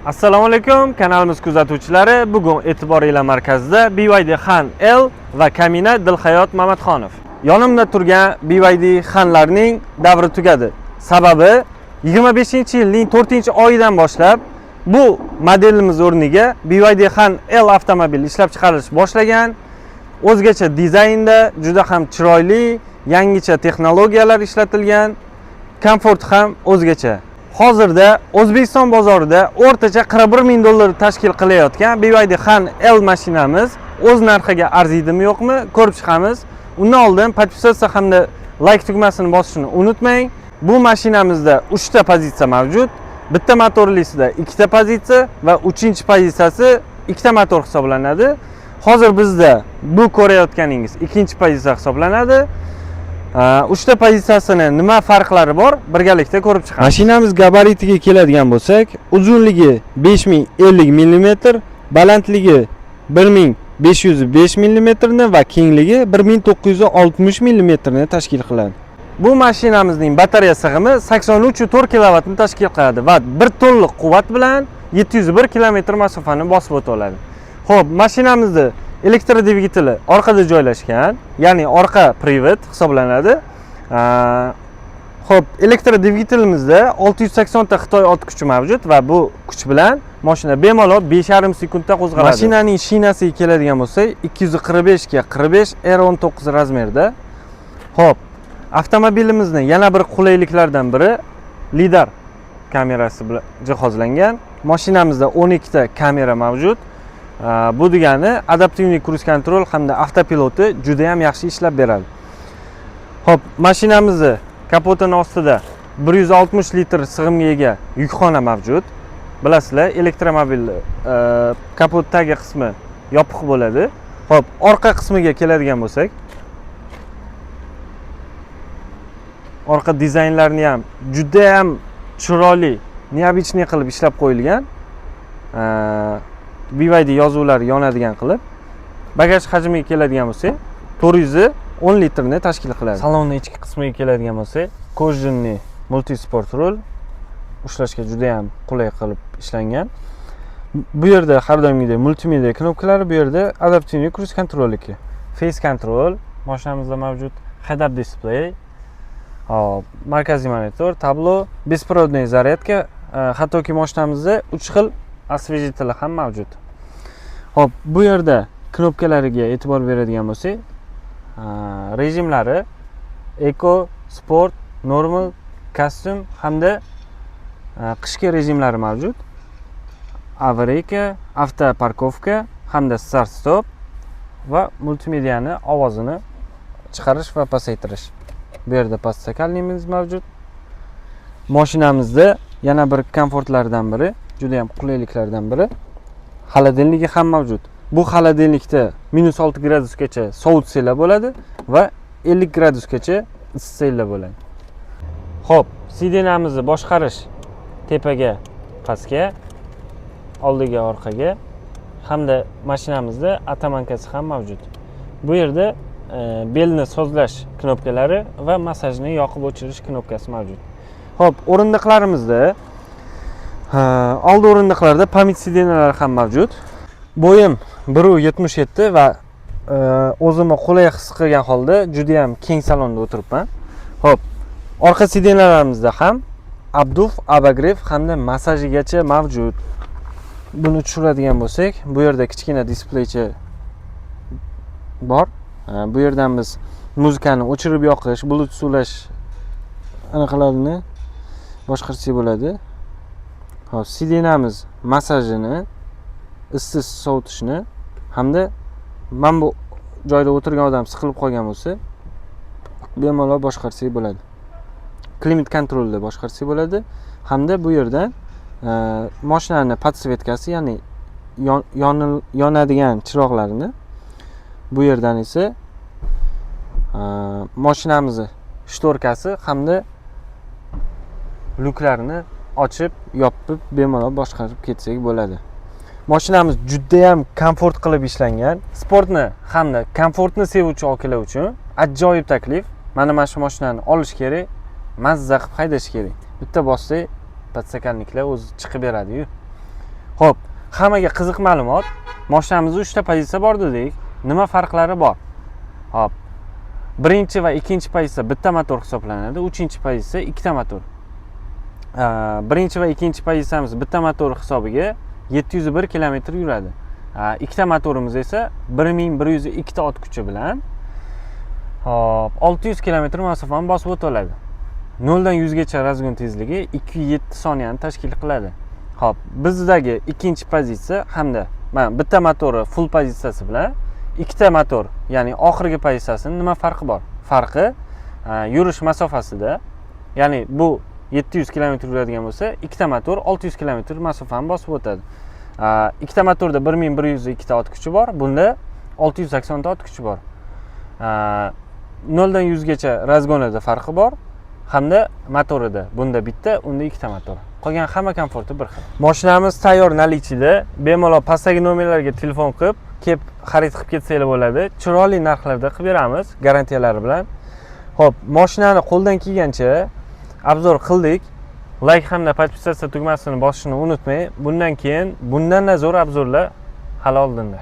Assalomu alaykum, kanalimiz kuzatuvchilari. Bugun e'tiboringlar markazida BYD Han L va Kamina Dilhayot Mamatxonov. Yonimda turgan BYD Hanlarning davri tugadi. Sababi 25-yilning 4-oyidan boshlab bu modelimiz o'rniga BYD Han L avtomobili ishlab chiqarilish boshlagan. O'zgacha dizaynda, juda ham chiroyli, yangicha texnologiyalar ishlatilgan, komfort ham o'zgacha. Hozirda O'zbekiston bozorida o'rtacha 41 ming dollar tashkil qilayotgan BYD Han L mashinamiz o'z narxiga arziydimi yo'qmi ko'rib chiqamiz. Undan oldin podpisatsiya hamda like tugmasini bosishni unutmang. Bu mashinamizda 3 ta pozitsiya mavjud. Bitta motorlisida 2 ta pozitsiya va 3-chi pozitsiyasi 2 ta motor hisoblanadi. Hozir bizda bu ko'rayotganingiz 2-chi pozitsiya hisoblanadi. 3 ta pozitsiyasini nima farqlari bor birgalikda ko'rib chiqamiz. Mashinamiz gabaritiga keladigan bo'lsak, uzunligi 5050 mm, balandligi 1505 mm ni va kengligi 1960 mm ni tashkil qiladi. Bu mashinamizning batareya sig'imi 83.4 kW ni tashkil qiladi va bir to'liq quvvat bilan 701 km masofani bosib o'ta oladi. Xo'p, mashinamizda elektr dvigateli orqada joylashgan, ya'ni orqa privat hisoblanadi. Xo'p, elektr dvigatelimizda 680 ta Xitoy ot kuchi mavjud va bu kuch bilan mashina bemalol 5,5 sekundda qo'zg'aladi. Mashinaning shinasiga keladigan bo'lsak, 245 ga 45 R19 razmerda. Xo'p, avtomobilimizni yana bir qulayliklardan biri lidar kamerasi bilan jihozlangan. Mashinamizda 12 ta kamera mavjud. Bu degani adaptivniy kruz kontrol hamda avtopiloti juda ham yaxshi ishlab beradi. Xo'p, mashinamizni kapotining ostida 160 litr sig'imga ega yukxona mavjud. Bilasizlar, elektromobil kapotdagi qismi yopiq bo'ladi. Xo'p, orqa qismiga keladigan bo'lsak, orqa dizaynlarini ham juda ham chiroyli, neobichniy qilib ishlab qo'yilgan. BYD yozuvlari yonadigan qilib, bagaj hajmiga keladigan bo'lsak, 410 litrni tashkil qiladi. Salonning ichki qismiga keladigan bo'lsak, kojinli multisport rul ushlashga juda ham qulay qilib ishlangan. Bu yerda har doimgidek multimedia knopkalari, bu yerda adaptivniy kruz kontroliki, face control mashinamizda mavjud, head-up display, markaziy monitor, tablo, bespirodniy zaryadka, hattoki mashinamizda 3 xil osvejiteli ham mavjud. Xo'p, bu yerda knopkalariga e'tibor beradigan bo'lsak, rejimlari Eco, Sport, Normal, Custom hamda qishki rejimlari mavjud. Avariyka, avto parkovka hamda start stop va multimediani ovozini chiqarish va pasaytirish. Bu yerda pastsakalnimiz mavjud. Mashinamizda yana bir komfortlardan biri, juda ham qulayliklardan biri, xolodilnigi ham mavjud. Bu xolodilnikda -6 gradusgacha sovutsalar bo'ladi va 50 gradusgacha isitsalar bo'ladi. Xo'p, sidinamizni boshqarish tepaga, pastga, oldiga, orqaga hamda mashinamizda atamankasi ham mavjud. Bu yerda belni sozlash knopkalari va massajni yoqib o'chirish knopkasi mavjud. Xo'p, o'rindiqlarimizda oldi o'rindiqlarda pamit sidinalar ham mavjud. Bo'yim 1.77 va o'zimni qulay his qilgan holda juda ham keng salonda o'tiribman. Xo'p, orqa sidinalarimizda ham abduf, abagrev hamda massajigacha mavjud. Buni tushiradigan bo'lsak, bu yerda kichkina displeychi bor. Bu yerdan biz muzikani o'chirib yoqish, bluetooth ulash anaqalarini boshqarsak bo'ladi. Hop, sidinamiz massajini, issiq sovutishni hamda mana bu joyda o'tirgan odam siqilib qolgan bo'lsa, bemalol boshqarsak bo'ladi. Klimat kontrolda boshqarsak bo'ladi hamda bu yerdan mashinaning podsvetkasi, ya'ni yonadigan chiroqlarini, bu yerdan esa mashinamizni shtorkasi hamda lyuklarini ochib, yopib, bemalol boshqarib ketsak bo'ladi. Mashinamiz juda ham komfort qilib ishlangan. Sportni hamda komfortni sevuvchi okalar uchun ajoyib taklif. Mana shu mashinani olish kerak, mazza qilib haydash kerak. Bitta bossak, podsakalniklar o'zi chiqib beradi-yu. Xo'p, hammaga qiziq ma'lumot. Mashinamizda 3 ta pozitsiya bor dedik. Nima farqlari bor? Hop. Birinchi va ikkinchi pozitsiya bitta motor hisoblanadi, uchinchi pozitsiya ikkita motor. Birinchi va ikkinchi pozitsiyamiz bitta motor hisobiga 701 km yuradi. Ikkita motorimiz esa 1102 ta ot kuchi bilan hop 600 km masofani bosib o'ta oladi. 0 dan 100 gacha razgon tezligi 207 soniyani tashkil qiladi. Hop, bizdagi ikkinchi pozitsiya hamda mana bitta motori full pozitsiyasi bilan ikkita motor, ya'ni oxirgi pozitsiyasining nima farqi bor? Farqi yurish masofasida, ya'ni bu 700 km yuradigan bo'lsa, ikkita motor 600 km masofani bosib o'tadi. Ikkita motorda 1102 ta ot kuchi bor, bunda 680 ta ot kuchi bor. 0 dan 100 gacha razgonida farqi bor hamda motorida, bunda bitta, unda ikkita motor. Qolgan hamma komforti bir xil. Mashinamiz tayyor nalichida, bemalol pastdagi nomerlarga telefon qilib, kelib xarid qilib ketsanglar bo'ladi. Chiroyli narxlarda qilib beramiz, garantiyalari bilan. Xo'p, mashinani qo'ldan kelgancha obzor qildik. Like hamda podpisatsiya tugmasini bosishni unutmang. Bundan keyin bundan zo'r obzorlar hali oldinda.